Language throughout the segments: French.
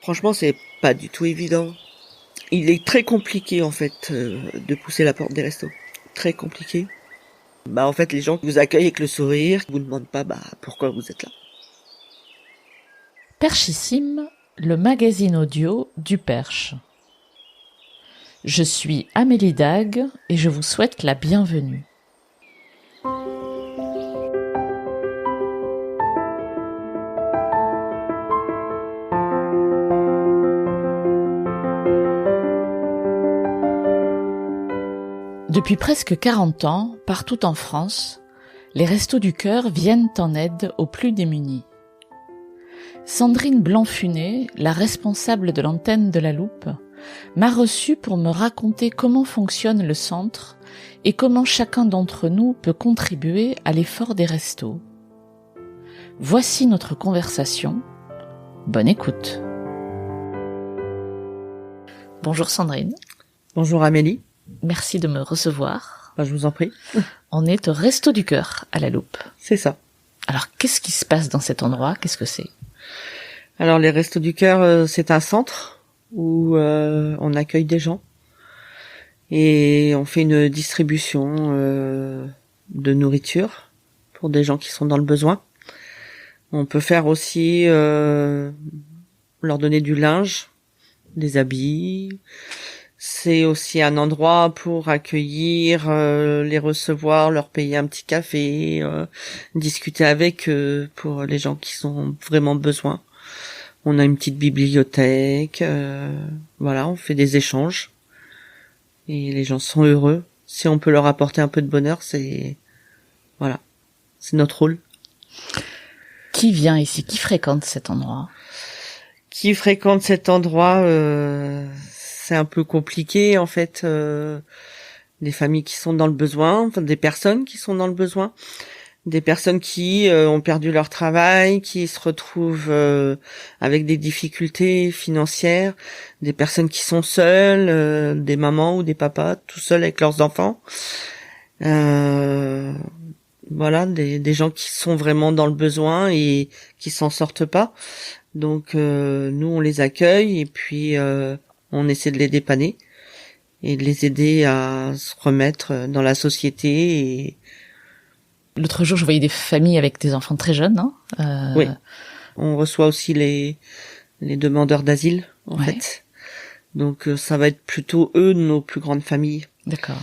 Franchement, c'est pas du tout évident. Il est très compliqué en fait de pousser la porte des restos. Très compliqué. En fait, les gens vous accueillent avec le sourire, vous ne demandent pas pourquoi vous êtes là. Perchissime, le magazine audio du Perche. Je suis Amélie Dague et je vous souhaite la bienvenue. Depuis presque 40 ans, partout en France, les Restos du Cœur viennent en aide aux plus démunis. Sandrine Blanc-Funet, la responsable de l'antenne de La Loupe, m'a reçue pour me raconter comment fonctionne le centre et comment chacun d'entre nous peut contribuer à l'effort des restos. Voici notre conversation. Bonne écoute. Bonjour Sandrine. Bonjour Amélie. Merci de me recevoir. Je vous en prie. On est au Resto du Cœur à La Loupe. C'est ça. Alors, qu'est-ce qui se passe dans cet endroit? Qu'est-ce que c'est? Alors, les Restos du Cœur, c'est un centre où on accueille des gens et on fait une distribution de nourriture pour des gens qui sont dans le besoin. On peut faire aussi leur donner du linge, des habits. C'est aussi un endroit pour accueillir, les recevoir, leur payer un petit café, discuter avec eux pour les gens qui sont vraiment besoin. On a une petite bibliothèque, on fait des échanges et les gens sont heureux. Si on peut leur apporter un peu de bonheur, c'est notre rôle. Qui vient ici? Qui fréquente cet endroit? Qui fréquente cet endroit c'est un peu compliqué en fait, des familles qui sont dans le besoin, des personnes qui sont dans le besoin, des personnes qui ont perdu leur travail, qui se retrouvent avec des difficultés financières, des personnes qui sont seules, des mamans ou des papas tout seuls avec leurs enfants, des gens qui sont vraiment dans le besoin et qui s'en sortent pas. Donc nous on les accueille et puis on essaie de les dépanner et de les aider à se remettre dans la société. Et l'autre jour, je voyais des familles avec des enfants très jeunes, non? Oui. On reçoit aussi les demandeurs d'asile, en fait. Donc ça va être plutôt eux nos plus grandes familles. D'accord.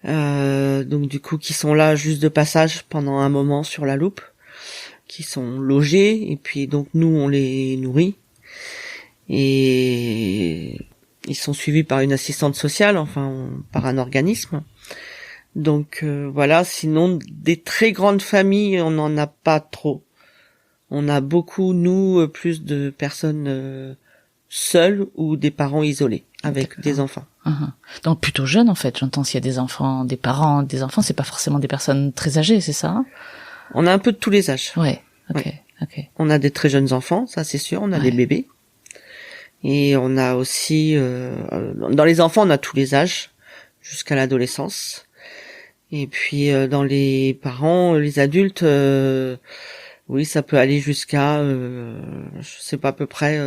Donc du coup, qui sont là juste de passage pendant un moment sur La Loupe, qui sont logés et puis donc nous on les nourrit. Et ils sont suivis par une assistante sociale, par un organisme. Donc sinon des très grandes familles, on n'en a pas trop. On a beaucoup, nous, plus de personnes seules ou des parents isolés avec des enfants. Donc plutôt jeunes en fait, j'entends s'il y a des enfants, des parents, des enfants, c'est pas forcément des personnes très âgées, c'est ça? On a un peu de tous les âges. Ouais, ok. On a des très jeunes enfants, ça c'est sûr, on a des bébés. Et on a aussi, dans les enfants, on a tous les âges, jusqu'à l'adolescence. Et puis, dans les parents, les adultes, oui, ça peut aller jusqu'à, je sais pas, à peu près,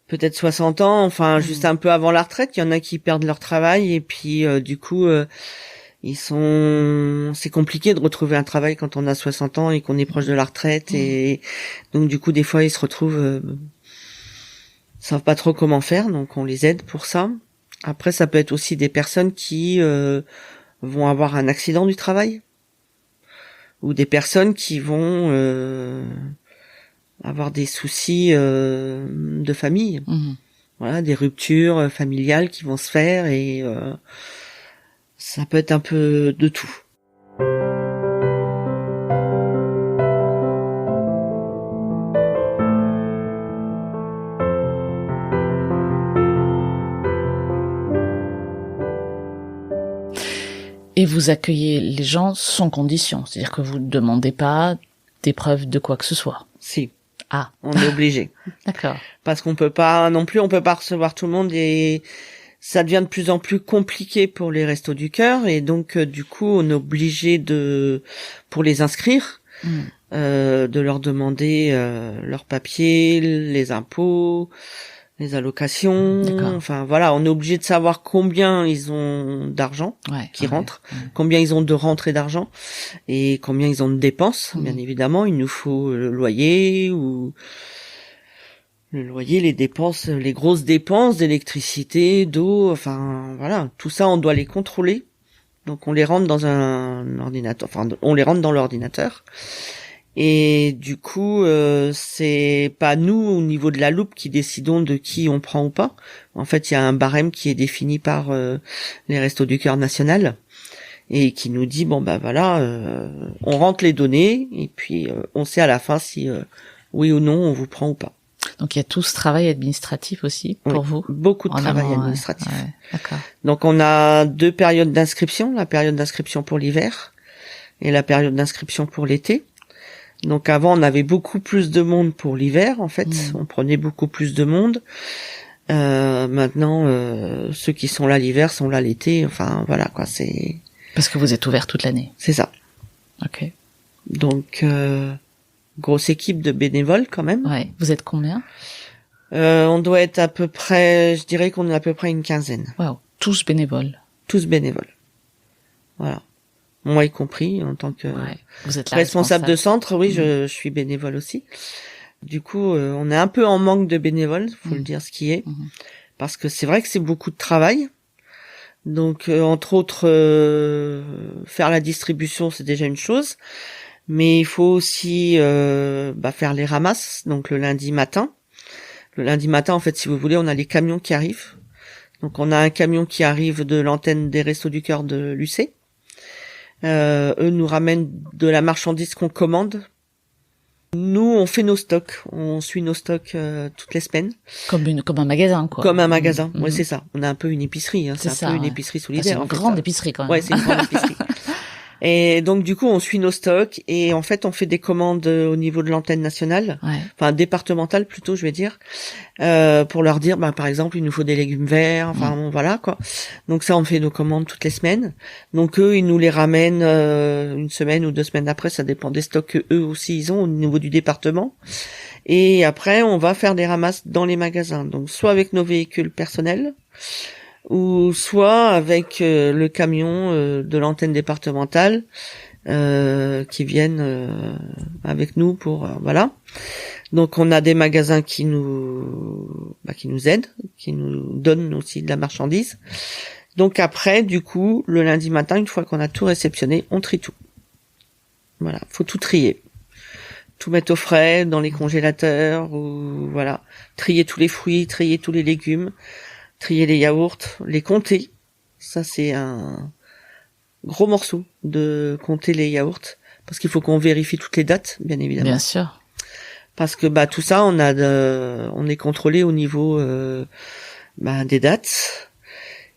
peut-être 60 ans, juste un peu avant la retraite. Il y en a qui perdent leur travail et puis, du coup, c'est compliqué de retrouver un travail quand on a 60 ans et qu'on est proche de la retraite. Et donc, du coup, des fois, ils se retrouvent... savent pas trop comment faire, donc on les aide pour ça. Après, ça peut être aussi des personnes qui vont avoir un accident du travail ou des personnes qui vont avoir des soucis de famille. Des ruptures familiales qui vont se faire et ça peut être un peu de tout. Et vous accueillez les gens sans condition, c'est-à-dire que vous ne demandez pas des preuves de quoi que ce soit. Si. Ah. On est obligé. D'accord. Parce qu'on peut pas recevoir tout le monde et ça devient de plus en plus compliqué pour les Restos du Cœur et donc du coup on est obligé pour les inscrire, de leur demander leurs papiers, les impôts, les allocations. D'accord. Enfin voilà, on est obligé de savoir combien ils ont d'argent qui rentre, combien ils ont de rentrées d'argent et combien ils ont de dépenses. Bien évidemment, il nous faut le loyer, les dépenses, les grosses dépenses d'électricité, d'eau, enfin voilà, tout ça on doit les contrôler. Donc on les rentre dans un ordinateur, enfin on les rentre dans l'ordinateur. Et du coup, c'est pas nous au niveau de la loupe qui décidons de qui on prend ou pas. En fait, il y a un barème qui est défini par les Restos du Cœur national et qui nous dit bon bah voilà, on rentre les données et puis on sait à la fin si oui ou non on vous prend ou pas. Donc il y a tout ce travail administratif aussi pour vous. Beaucoup de travail administratif. Ouais, d'accord. Donc on a 2 périodes d'inscription, la période d'inscription pour l'hiver et la période d'inscription pour l'été. Donc avant on avait beaucoup plus de monde pour l'hiver en fait, on prenait beaucoup plus de monde. Maintenant ceux qui sont là l'hiver sont là l'été, enfin voilà quoi, c'est parce que vous êtes ouvert toute l'année. C'est ça. OK. Donc grosse équipe de bénévoles quand même. Ouais, vous êtes combien? On doit être à peu près, je dirais qu'on est à peu près une quinzaine. Wow, tous bénévoles. Tous bénévoles. Voilà. Moi y compris, en tant que vous êtes responsable de centre, oui, je suis bénévole aussi. Du coup, on est un peu en manque de bénévoles, faut le dire ce qui est, parce que c'est vrai que c'est beaucoup de travail. Donc, entre autres, faire la distribution, c'est déjà une chose, mais il faut aussi faire les ramasses, donc le lundi matin. Le lundi matin, en fait, si vous voulez, on a les camions qui arrivent. Donc, on a un camion qui arrive de l'antenne des Restos du Cœur de Lucé. Eux nous ramènent de la marchandise qu'on commande. Nous, on fait nos stocks, on suit nos stocks toutes les semaines. Comme un magasin, quoi. Comme un magasin, ouais, c'est ça. On a un peu une épicerie, c'est un peu une épicerie solidaire. C'est une grande épicerie quand même. Ouais, c'est une grande épicerie. Et donc du coup, on suit nos stocks et en fait, on fait des commandes au niveau de l'antenne nationale, enfin départementale plutôt, je vais dire, pour leur dire, par exemple, il nous faut des légumes verts, enfin bon, voilà quoi. Donc ça, on fait nos commandes toutes les semaines. Donc eux, ils nous les ramènent une semaine ou 2 semaines après, ça dépend des stocks que eux aussi ils ont au niveau du département. Et après, on va faire des ramasses dans les magasins. Donc soit avec nos véhicules personnels, ou soit avec le camion de l'antenne départementale qui viennent avec nous pour voilà. Donc on a des magasins qui nous aident, qui nous donnent aussi de la marchandise. Donc après, du coup, le lundi matin, une fois qu'on a tout réceptionné, on trie tout. Voilà, faut tout trier. Tout mettre au frais dans les congélateurs ou voilà, trier tous les fruits, trier tous les légumes. Trier les yaourts, les compter. Ça, c'est un gros morceau de compter les yaourts. Parce qu'il faut qu'on vérifie toutes les dates, bien évidemment. Bien sûr. Parce que, tout ça, on est contrôlé au niveau, des dates.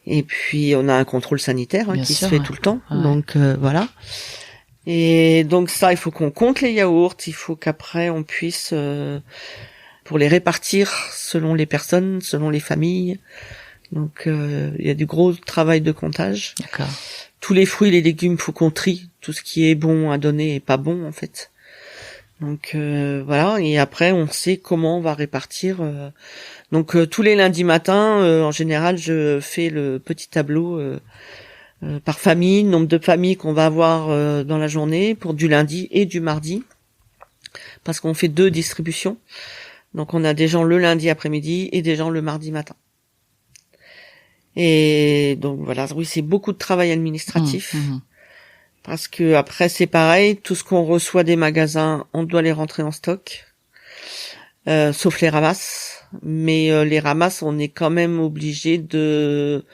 Et puis, on a un contrôle sanitaire, qui se fait tout le temps. Ouais. Donc, voilà. Et donc, ça, il faut qu'on compte les yaourts. Il faut qu'après, on puisse, pour les répartir selon les personnes, selon les familles. Donc il y a du gros travail de comptage. D'accord. Tous les fruits, les légumes, faut qu'on trie tout ce qui est bon à donner et pas bon en fait. Donc voilà, et après on sait comment on va répartir. Donc tous les lundis matins, en général, je fais le petit tableau par famille, nombre de familles qu'on va avoir dans la journée pour du lundi et du mardi, parce qu'on fait 2 distributions. Donc on a des gens le lundi après-midi et des gens le mardi matin. Et donc voilà, oui, c'est beaucoup de travail administratif. Parce que après c'est pareil, tout ce qu'on reçoit des magasins, on doit les rentrer en stock. Sauf les ramasses. Mais les ramasses, on est quand même obligé de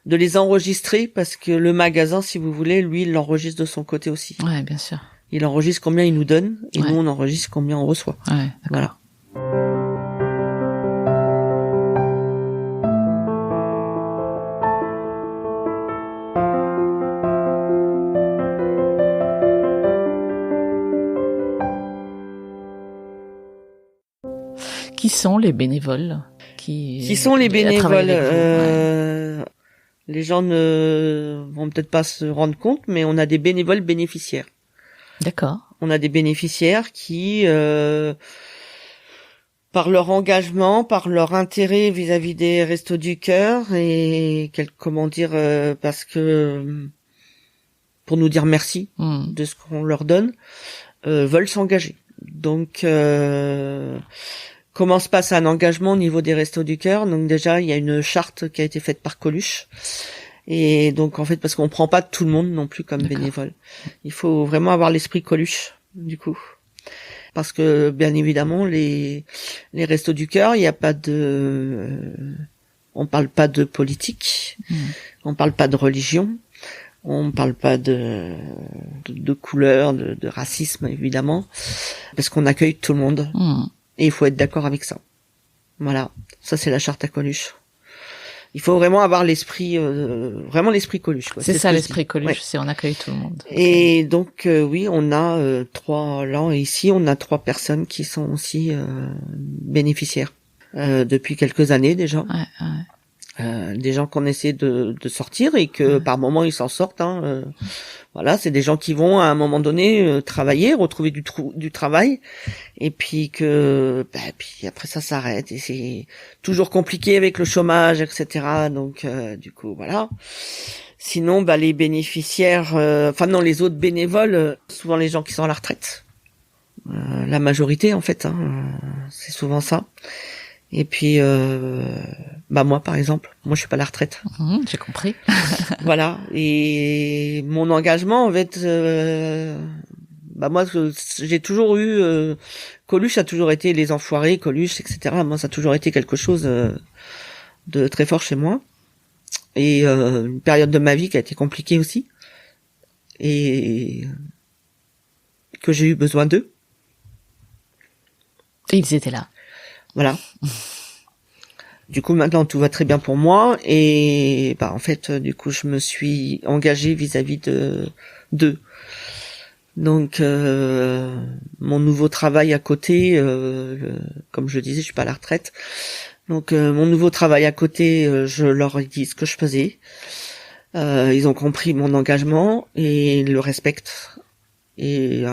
les enregistrer parce que le magasin, si vous voulez, lui, il l'enregistre de son côté aussi. Ouais, bien sûr. Il enregistre combien il nous donne et nous on enregistre combien on reçoit. Ouais, voilà. Qui sont les bénévoles Qui sont les bénévoles Les gens ne vont peut-être pas se rendre compte, mais on a des bénévoles bénéficiaires. D'accord. On a des bénéficiaires qui, par leur engagement, par leur intérêt vis-à-vis des Restos du Cœur et parce que pour nous dire merci de ce qu'on leur donne, veulent s'engager. Donc, comment se passe un engagement au niveau des Restos du Cœur? Donc déjà, il y a une charte qui a été faite par Coluche. Et donc, en fait, parce qu'on prend pas tout le monde non plus comme bénévole. Il faut vraiment avoir l'esprit Coluche, du coup. Parce que, bien évidemment, les Restos du Cœur, il n'y a pas on parle pas de politique. On parle pas de religion. On parle pas de couleur, de racisme, évidemment. Parce qu'on accueille tout le monde. Et il faut être d'accord avec ça. Voilà. Ça, c'est la charte à Coluche. Il faut vraiment avoir l'esprit Coluche, quoi. C'est ça, l'esprit Coluche, c'est on accueille tout le monde. Et donc oui, on a 3 personnes qui sont aussi bénéficiaires depuis quelques années déjà. Des gens qu'on essaie de sortir et que par moment ils s'en sortent. Voilà, c'est des gens qui vont à un moment donné travailler, retrouver du travail, et puis puis après ça s'arrête et c'est toujours compliqué avec le chômage, etc. Donc du coup voilà. Sinon les bénéficiaires, les autres bénévoles, souvent les gens qui sont à la retraite, la majorité en fait, c'est souvent ça. Et puis moi par exemple, moi je suis pas à la retraite. J'ai compris. Voilà, et mon engagement en fait moi j'ai toujours eu Coluche a toujours été les enfoirés, Coluche, etc. Moi ça a toujours été quelque chose de très fort chez moi. Et une période de ma vie qui a été compliquée aussi. Et que j'ai eu besoin d'eux. Et ils étaient là. Voilà. Du coup, maintenant, tout va très bien pour moi. Et en fait, du coup, je me suis engagée vis-à-vis d'eux. Donc, mon nouveau travail à côté, comme je disais, je suis pas à la retraite. Donc, mon nouveau travail à côté, je leur ai dit ce que je faisais. Ils ont compris mon engagement et ils le respectent. Et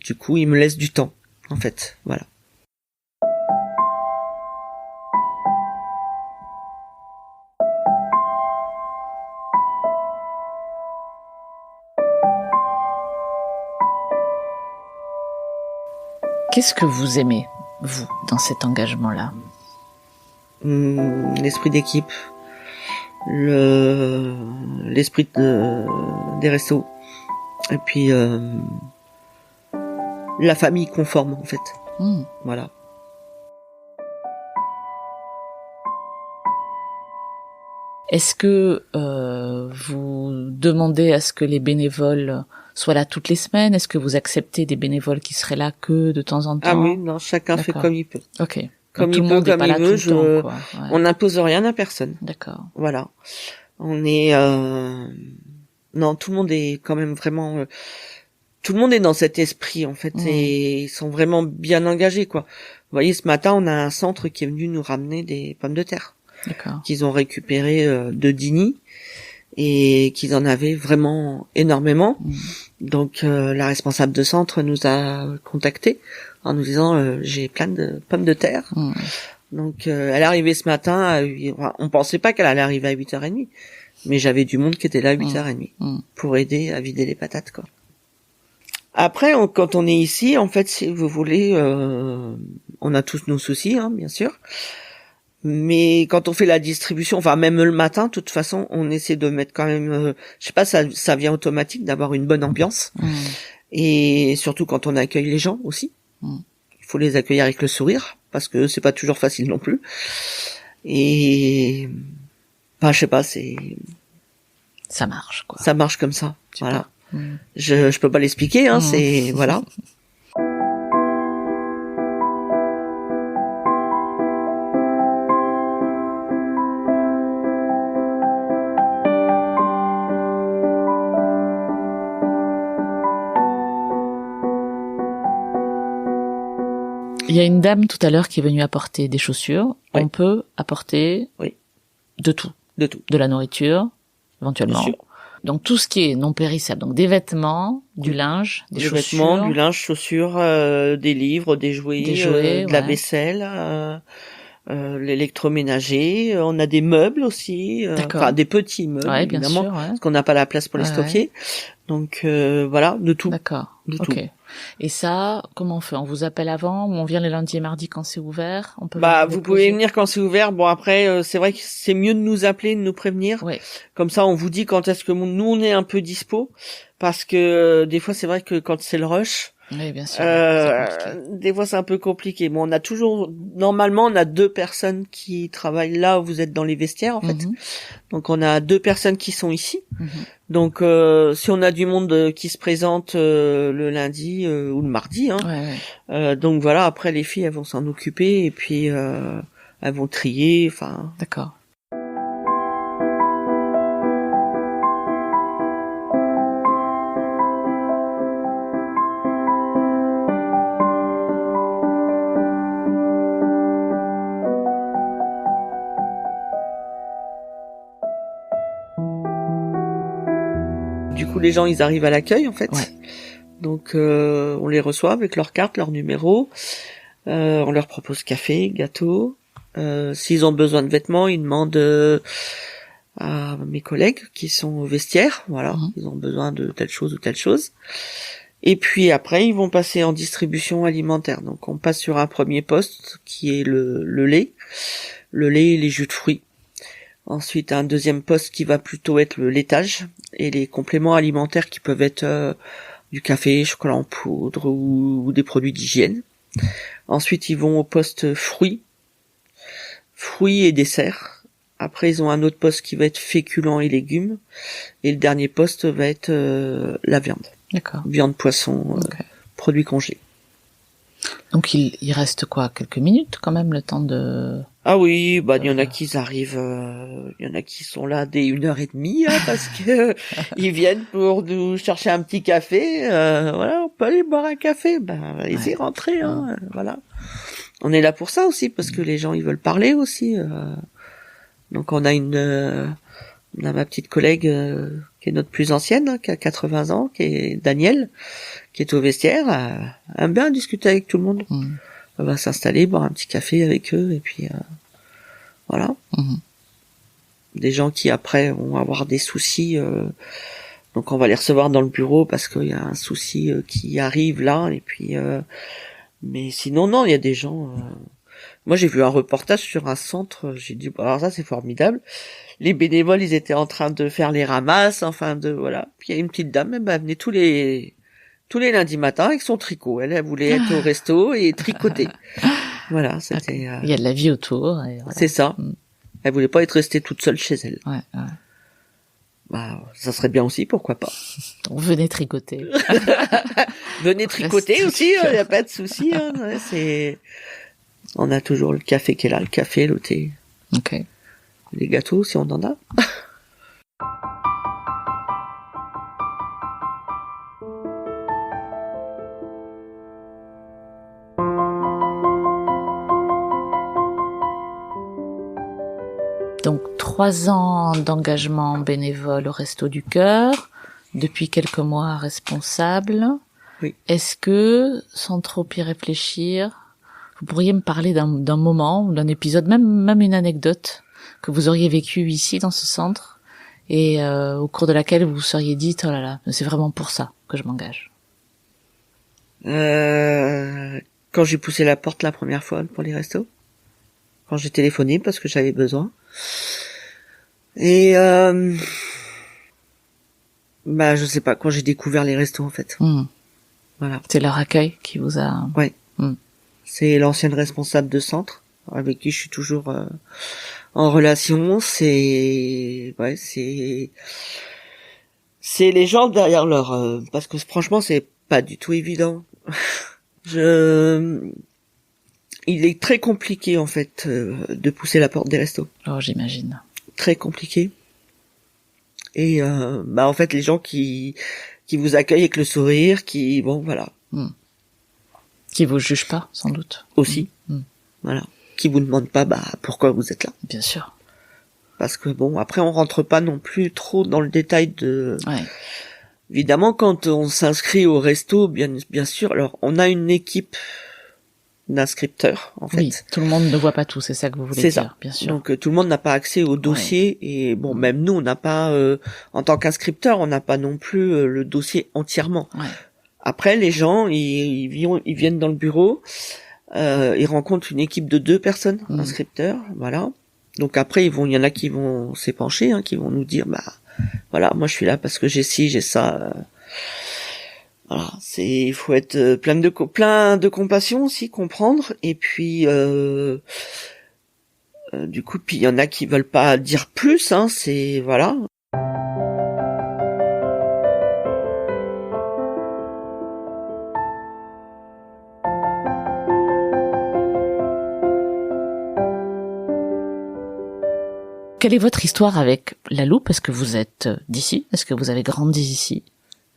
du coup, ils me laissent du temps, en fait. Voilà. Qu'est-ce que vous aimez, vous, dans cet engagement-là? L'esprit d'équipe, l'esprit des restos, et puis la famille conforme en fait. Voilà. Est-ce que vous demandez à ce que les bénévoles soient là toutes les semaines? Est-ce que vous acceptez des bénévoles qui seraient là que de temps en temps? Ah oui, non, chacun fait comme il peut. Ok. Comme il peut, comme il veut. On n'impose rien à personne. D'accord. Voilà. On est non, tout le monde est quand même vraiment tout le monde est dans cet esprit en fait et ils sont vraiment bien engagés quoi. Vous voyez, ce matin, on a un centre qui est venu nous ramener des pommes de terre. D'accord. Qu'ils ont récupéré de Digny et qu'ils en avaient vraiment énormément. Donc la responsable de centre nous a contactés en nous disant j'ai plein de pommes de terre. Donc elle est arrivée ce matin on pensait pas qu'elle allait arriver à 8h30, mais j'avais du monde qui était là à 8h30 pour aider à vider les patates quoi. Après quand on est ici, en fait, si vous voulez, on a tous nos soucis bien sûr. Mais quand on fait la distribution, enfin même le matin, de toute façon, on essaie de mettre quand même, je sais pas, ça vient automatique d'avoir une bonne ambiance. Et surtout quand on accueille les gens aussi. Il faut les accueillir avec le sourire, parce que c'est pas toujours facile non plus. Et, je sais pas, ça marche quoi. Ça marche comme ça. Voilà. Je peux pas l'expliquer, c'est, voilà. Il y a une dame tout à l'heure qui est venue apporter des chaussures. Oui. On peut apporter de tout. De tout. De la nourriture, éventuellement. Donc tout ce qui est non périssable. Donc des vêtements, Du linge, des chaussures. Vêtements, du linge, chaussures, des livres, des jouets, de la vaisselle, l'électroménager. On a des meubles aussi, enfin des petits meubles évidemment, bien sûr, parce qu'on n'a pas la place pour les stocker. Donc voilà, de tout. D'accord. De tout. Et ça, comment on fait? On vous appelle avant ou on vient les lundis et mardis quand c'est ouvert? On peut vous pouvez venir quand c'est ouvert. Bon après, c'est vrai que c'est mieux de nous appeler, de nous prévenir. Oui. Comme ça, on vous dit quand est-ce que nous on est un peu dispo, parce que des fois c'est vrai que quand c'est le rush. Oui, bien sûr. Des fois c'est un peu compliqué. Bon, normalement on a 2 personnes qui travaillent là où vous êtes dans les vestiaires en fait. Donc on a 2 personnes qui sont ici. Donc si on a du monde qui se présente le lundi ou le mardi, donc voilà, après les filles elles vont s'en occuper et puis elles vont trier. Enfin. D'accord. Du coup, les gens, ils arrivent à l'accueil, en fait. Ouais. Donc, on les reçoit avec leur carte, leur numéro. On leur propose café, gâteau. S'ils ont besoin de vêtements, ils demandent à mes collègues qui sont au vestiaire. Voilà, ils ont besoin de telle chose ou telle chose. Et puis après, ils vont passer en distribution alimentaire. Donc, on passe sur un premier poste qui est le lait. Le lait et les jus de fruits. Ensuite, un deuxième poste qui va plutôt être le laitage et les compléments alimentaires qui peuvent être du café, chocolat en poudre ou des produits d'hygiène. Ensuite, ils vont au poste fruits et desserts. Après, ils ont un autre poste qui va être féculents et légumes. Et le dernier poste va être la viande. D'accord. Viande, poisson, produits congelés. Donc il reste quoi, quelques minutes quand même, le temps de... Ah oui, il y en a qui arrivent, il y en a qui sont là dès 1h30, parce que ils viennent pour nous chercher un petit café. Voilà, on peut aller boire un café. Allez-y, rentrez. Voilà. On est là pour ça aussi, parce que les gens ils veulent parler aussi. Donc on a ma petite collègue qui est notre plus ancienne, qui a 80 ans, qui est Danielle, qui est au vestiaire. Elle aime bien discuter avec tout le monde. Elle va s'installer, boire un petit café avec eux, et puis voilà. Des gens qui après vont avoir des soucis, donc on va les recevoir dans le bureau parce qu'il y a un souci qui arrive là, et puis mais sinon non, il y a des gens. Moi j'ai vu un reportage sur un centre, j'ai dit alors ça c'est formidable. Les bénévoles ils étaient en train de faire les ramasses, voilà. Puis il y a une petite dame, elle venait tous les lundis matins avec son tricot. Elle voulait être au resto et tricoter. Voilà, c'était... Il y a de la vie autour. Et voilà. C'est ça. Elle voulait pas être restée toute seule chez elle. Ça serait bien aussi, pourquoi pas. Donc venez tricoter. Venez tricoter aussi, il n'y a pas de souci. On a toujours le café qui est là, le café, le thé. Ok. Les gâteaux, si on en a. Donc 3 ans d'engagement bénévole au Resto du Cœur, depuis quelques mois responsable. Oui. Est-ce que, sans trop y réfléchir, vous pourriez me parler d'un moment ou d'un épisode, même une anecdote que vous auriez vécu ici dans ce centre et au cours de laquelle vous vous seriez dit oh là là, c'est vraiment pour ça que je m'engage. Quand j'ai poussé la porte la première fois pour les restos, quand j'ai téléphoné parce que j'avais besoin. Et je sais pas, quand j'ai découvert les restos en fait. Voilà. C'est leur accueil qui vous a... Ouais. C'est l'ancienne responsable de centre avec qui je suis toujours en relation. C'est les gens derrière leur parce que franchement c'est pas du tout évident. Il est très compliqué en fait de pousser la porte des restos. Oh, j'imagine. Très compliqué. Et en fait les gens qui vous accueillent avec le sourire, qui voilà. Qui vous jugent pas, sans doute. Aussi. Voilà. Qui vous demandent pas pourquoi vous êtes là. Bien sûr. Parce que après on rentre pas non plus trop dans le détail Évidemment, quand on s'inscrit au resto, bien sûr, alors on a une équipe d'inscripteurs, en fait. Oui, tout le monde ne voit pas tout, c'est ça que vous voulez dire, ça. Bien sûr. Donc tout le monde n'a pas accès au dossier et bon, même nous, on n'a pas, en tant qu'inscripteur, on n'a pas non plus le dossier entièrement. Ouais. Après, les gens, ils viennent dans le bureau, ils rencontrent une équipe de 2 personnes, inscripteurs, voilà. Donc après, il y en a qui vont s'épancher, qui vont nous dire, bah voilà, moi je suis là parce que j'ai ci, j'ai ça. Voilà, il faut être plein de compassion aussi, comprendre. Et puis du coup, puis il y en a qui veulent pas dire plus. C'est voilà. Quelle est votre histoire avec la Loupe? Est-ce que vous êtes d'ici? Est-ce que vous avez grandi ici?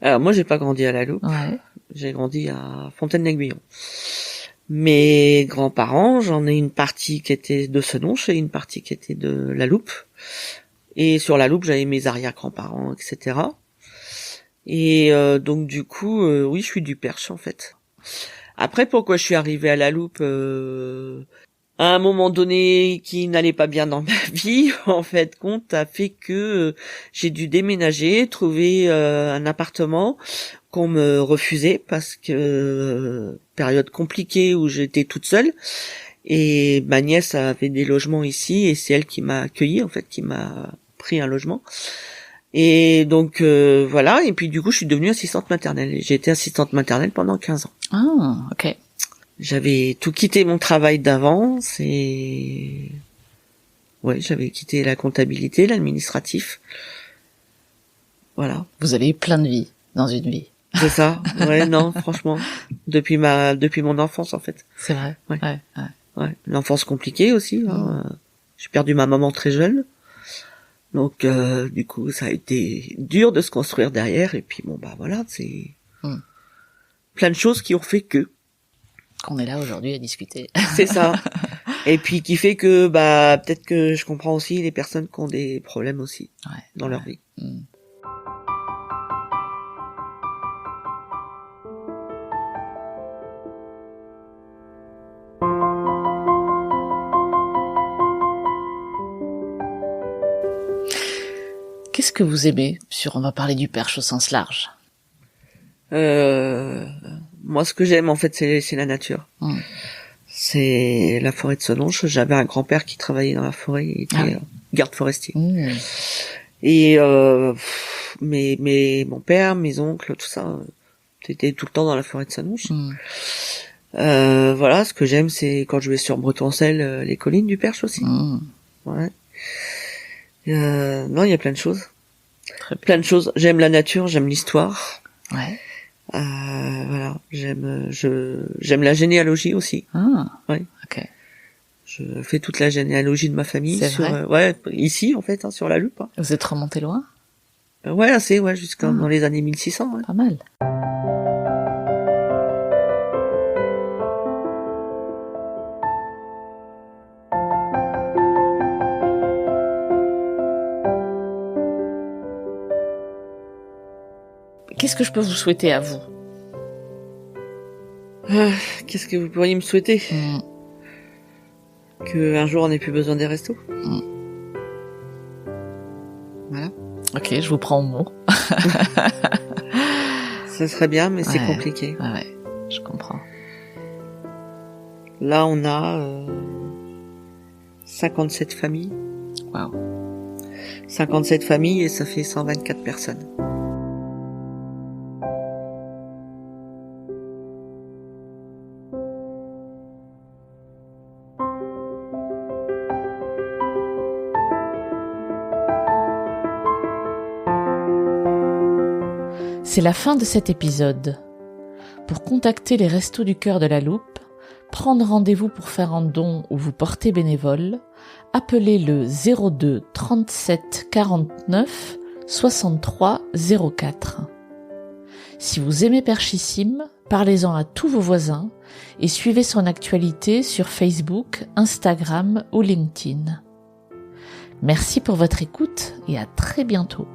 Alors moi, j'ai pas grandi à la Loupe. Ouais. J'ai grandi à Fontaine-l'Aiguillon. Mes grands-parents, j'en ai une partie qui était de Senonches et une partie qui était de la Loupe. Et sur la Loupe, j'avais mes arrière-grands-parents, etc. Et donc du coup, oui, je suis du Perche en fait. Après, pourquoi je suis arrivée à la Loupe à un moment donné qui n'allait pas bien dans ma vie, en fait, compte a fait que j'ai dû déménager, trouver un appartement qu'on me refusait parce que période compliquée où j'étais toute seule et ma nièce avait des logements ici et c'est elle qui m'a accueillie en fait, qui m'a pris un logement. Et donc voilà, et puis du coup je suis devenue assistante maternelle. J'ai été assistante maternelle pendant 15 ans. Ah, ok. J'avais tout quitté mon travail d'avant, j'avais quitté la comptabilité, l'administratif. Voilà. Vous avez eu plein de vies dans une vie. C'est ça. Ouais, non, franchement, depuis mon enfance en fait. C'est vrai. Ouais. L'enfance compliquée aussi. J'ai perdu ma maman très jeune. Donc du coup, ça a été dur de se construire derrière et puis bon bah voilà, c'est plein de choses qui ont fait qu'on est là aujourd'hui à discuter. C'est ça. Et puis qui fait que bah peut-être que je comprends aussi les personnes qui ont des problèmes aussi dans leur vie. Qu'est-ce que vous aimez on va parler du Perche au sens large? Moi, ce que j'aime, en fait, c'est la nature. C'est la forêt de Senonches. J'avais un grand-père qui travaillait dans la forêt, il était garde forestier. Et mon père, mes oncles, tout ça, c'était tout le temps dans la forêt de Senonches. Voilà, ce que j'aime, c'est quand je vais sur Bretoncelle, les collines du Perche aussi. Ouais. Non, il y a plein de choses. Plein de choses. J'aime la nature, j'aime l'histoire. Ouais. Voilà, j'aime la généalogie aussi. Ouais. Ok. Je fais toute la généalogie de ma famille ici en fait, sur la Loupe. Vous êtes remonté loin? Ouais, assez, jusqu'à dans les années 1600. Ouais. Pas mal. Qu'est-ce que je peux vous souhaiter à vous? Qu'est-ce que vous pourriez me souhaiter? Que un jour on n'ait plus besoin des restos. Voilà. Ok, je vous prends au mot. Ce serait bien, mais c'est compliqué. Ouais, je comprends. Là, on a 57 familles. Waouh. 57 familles et ça fait 124 personnes. C'est la fin de cet épisode. Pour contacter les Restos du Cœur de la Loupe, prendre rendez-vous pour faire un don ou vous porter bénévole, appelez le 02 37 49 63 04. Si vous aimez Perchissime, parlez-en à tous vos voisins et suivez son actualité sur Facebook, Instagram ou LinkedIn. Merci pour votre écoute et à très bientôt.